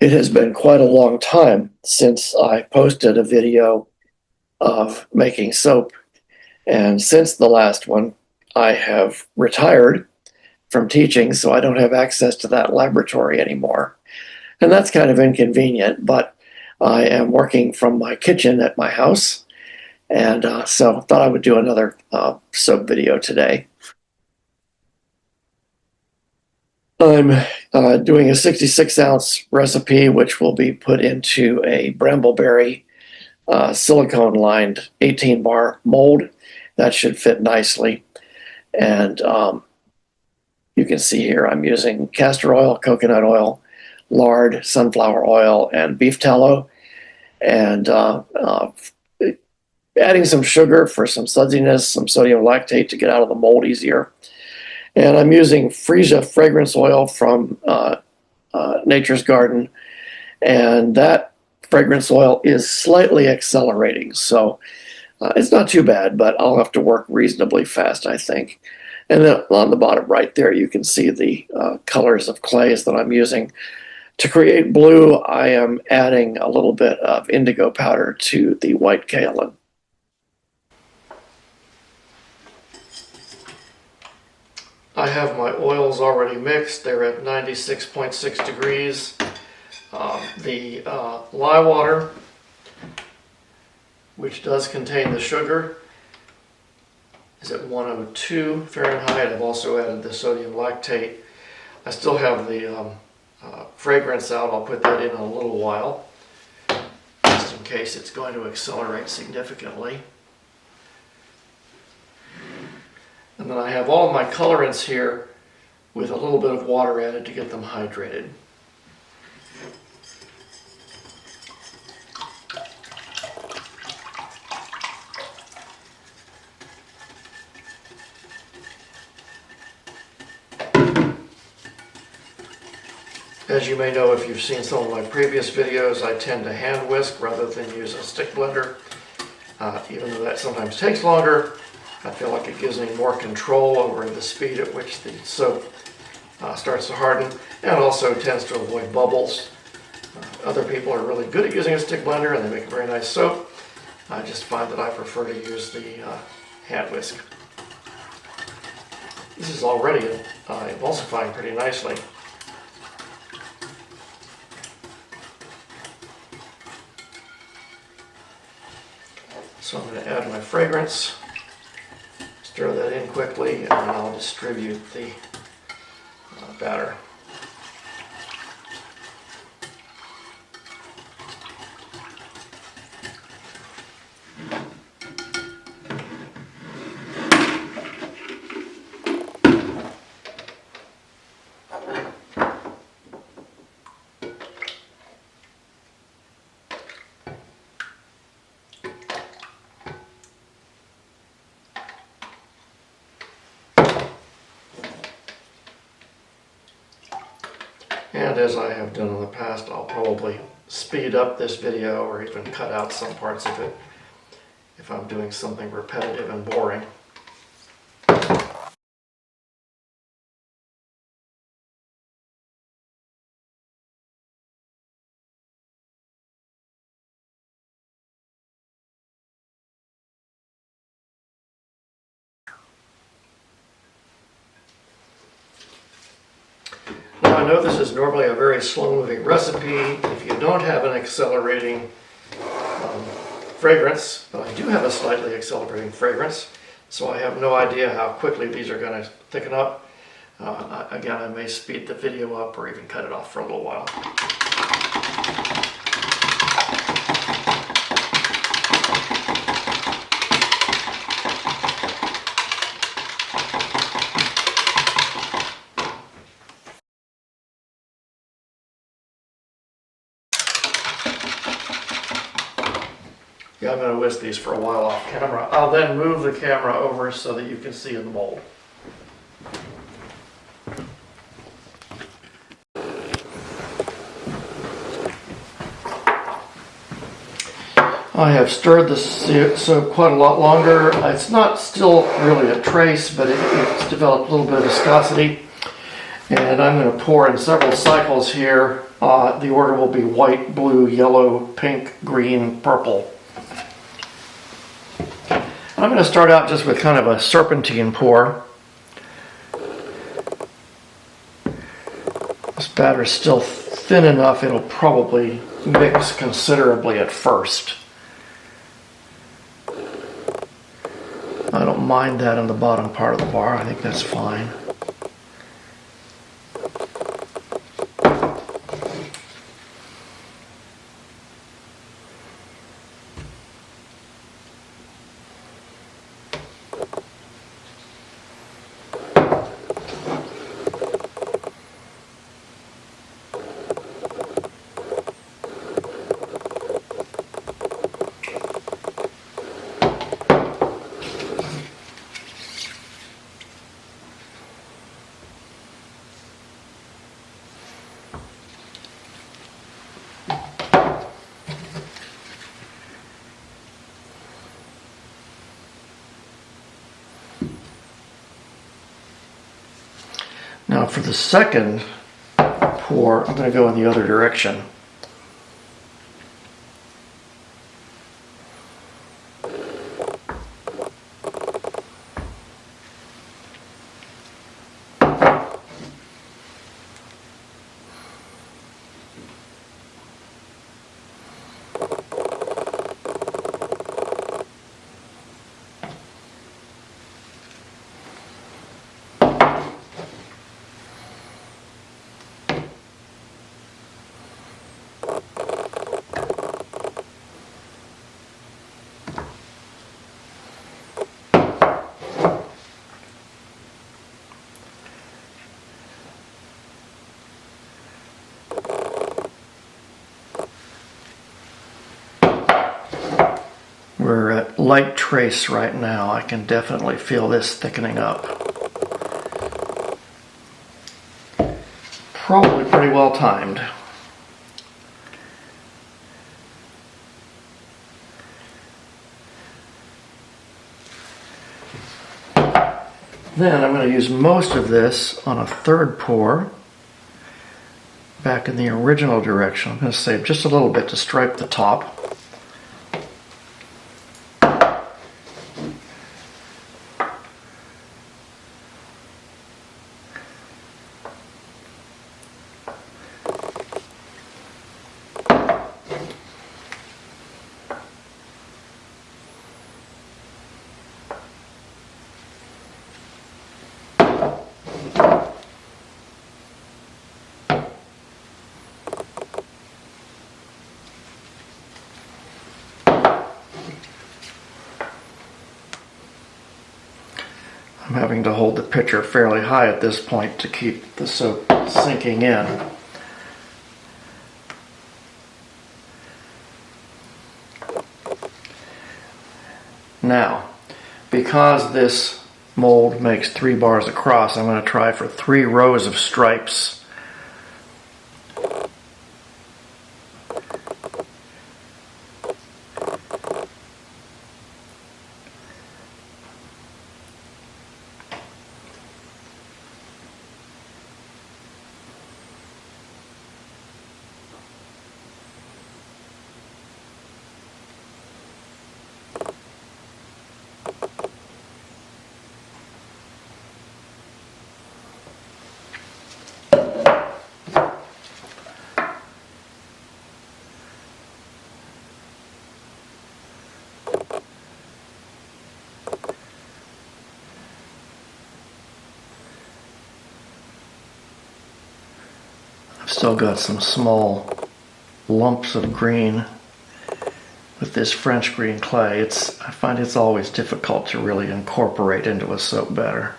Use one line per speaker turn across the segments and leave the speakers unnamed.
It has been quite a long time since I posted a video of making soap, and since the last one, I have retired from teaching, so I don't have access to that laboratory anymore. And that's kind of inconvenient, but I am working from my kitchen at my house, and so thought I would do another soap video today. I'm doing a 66-ounce recipe, which will be put into a brambleberry silicone-lined 18-bar mold. That should fit nicely. And you can see here I'm using castor oil, coconut oil, lard, sunflower oil, and beef tallow, and adding some sugar for some sudsiness, some sodium lactate to get out of the mold easier. And I'm using freesia fragrance oil from Nature's Garden, and that fragrance oil is slightly accelerating, so it's not too bad, but I'll have to work reasonably fast, I think. And then on the bottom right there, you can see the colors of clays that I'm using. To create blue, I am adding a little bit of indigo powder to the white kaolin. I have my oils already mixed. They're at 96.6 degrees. The lye water, which does contain the sugar, is at 102 Fahrenheit. I've also added the sodium lactate. I still have the fragrance out. I'll put that in a little while, just in case it's going to accelerate significantly. And then I have all of my colorants here with a little bit of water added to get them hydrated. As you may know, if you've seen some of my previous videos, I tend to hand whisk rather than use a stick blender. Even though that sometimes takes longer, I feel like it gives me more control over the speed at which the soap starts to harden, and also tends to avoid bubbles. Other people are really good at using a stick blender and they make a very nice soap. I just find that I prefer to use the hand whisk. This is already emulsifying pretty nicely. So I'm going to add my fragrance, stir that in quickly, and then I'll distribute the batter. And as I have done in the past, I'll probably speed up this video or even cut out some parts of it if I'm doing something repetitive and boring. Now I know this is normally a very slow-moving recipe if you don't have an accelerating fragrance, but I do have a slightly accelerating fragrance, so I have no idea how quickly these are going to thicken up. Again, I may speed the video up or even cut it off for a little while. Yeah, I'm going to whisk these for a while off camera. I'll then move the camera over so that you can see in the mold. I have stirred the soap quite a lot longer. It's not still really a trace, but it's developed a little bit of viscosity. And I'm going to pour in several cycles here. The order will be white, blue, yellow, pink, green, purple. I'm going to start out just with kind of a serpentine pour. This batter is still thin enough, it'll probably mix considerably at first. I don't mind that in the bottom part of the bar, I think that's fine. Now for the second pour, I'm going to go in the other direction. We're at light trace right now. I can definitely feel this thickening up. Probably pretty well timed. Then I'm going to use most of this on a third pour back in the original direction. I'm going to save just a little bit to stripe the top. I'm having to hold the pitcher fairly high at this point to keep the soap sinking in. Now, because this mold makes 3 bars across, I'm going to try for 3 rows of stripes. Still got some small lumps of green with this French green clay. I find it's always difficult to really incorporate into a soap batter.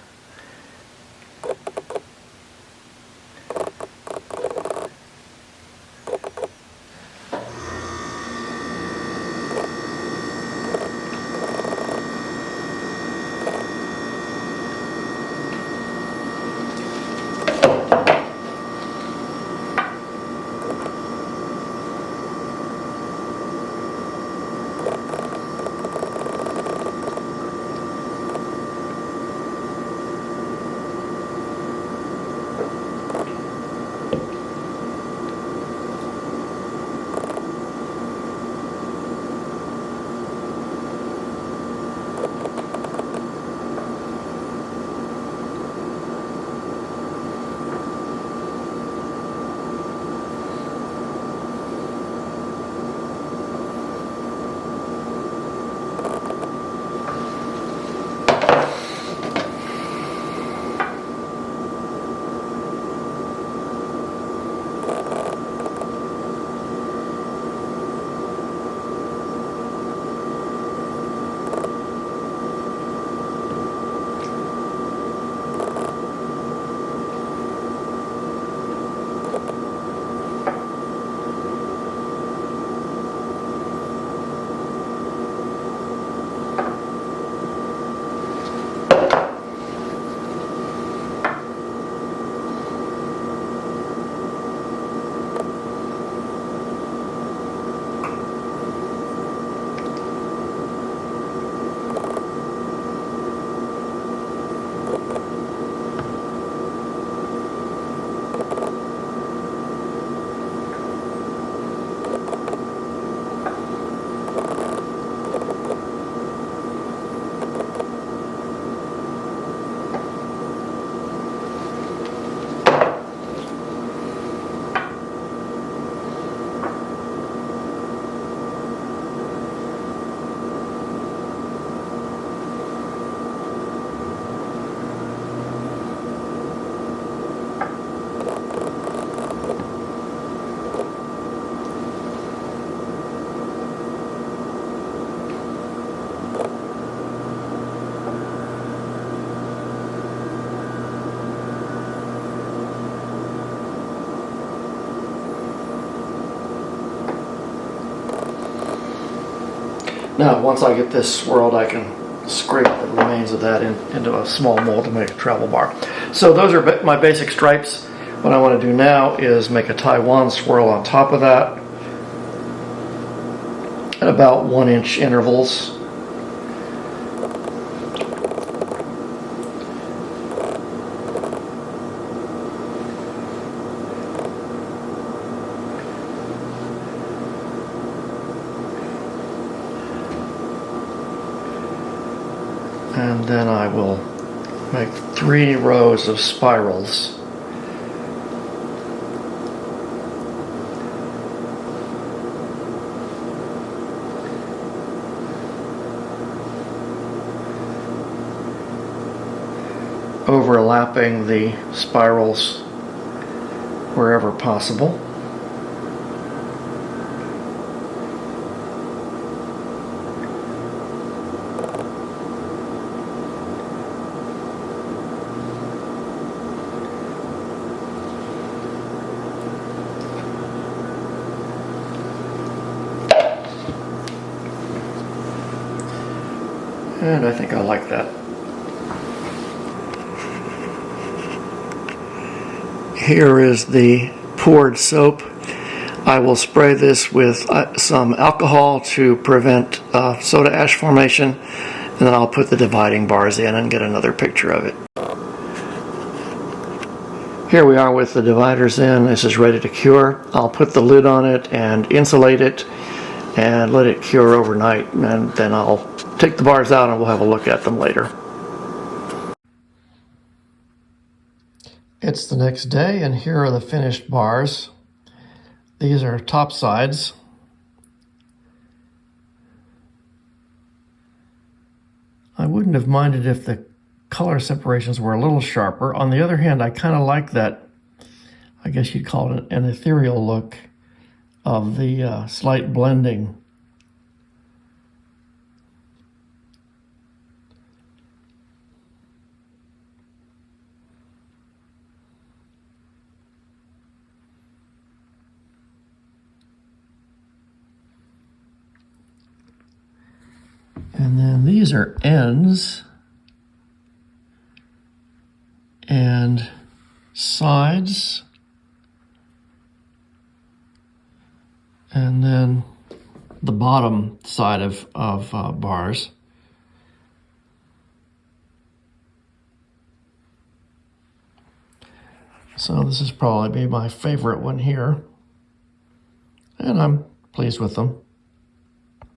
Now, once I get this swirled, I can scrape the remains of that into a small mold to make a travel bar. So those are my basic stripes. What I want to do now is make a Taiwan swirl on top of that at about 1-inch intervals. And then I will make 3 rows of spirals. Overlapping the spirals wherever possible. And I think I like that. Here is the poured soap. I will spray this with some alcohol to prevent soda ash formation, and then I'll put the dividing bars in and get another picture of it. Here we are with the dividers in. This is ready to cure. I'll put the lid on it and insulate it and let it cure overnight, and then I'll take the bars out and we'll have a look at them later. It's the next day, and here are the finished bars. These are top sides. I wouldn't have minded if the color separations were a little sharper. On the other hand, I kind of like that, I guess you'd call it an ethereal look of the slight blending. And then these are ends and sides, and then the bottom side of bars. So this is probably my favorite one here, and I'm pleased with them.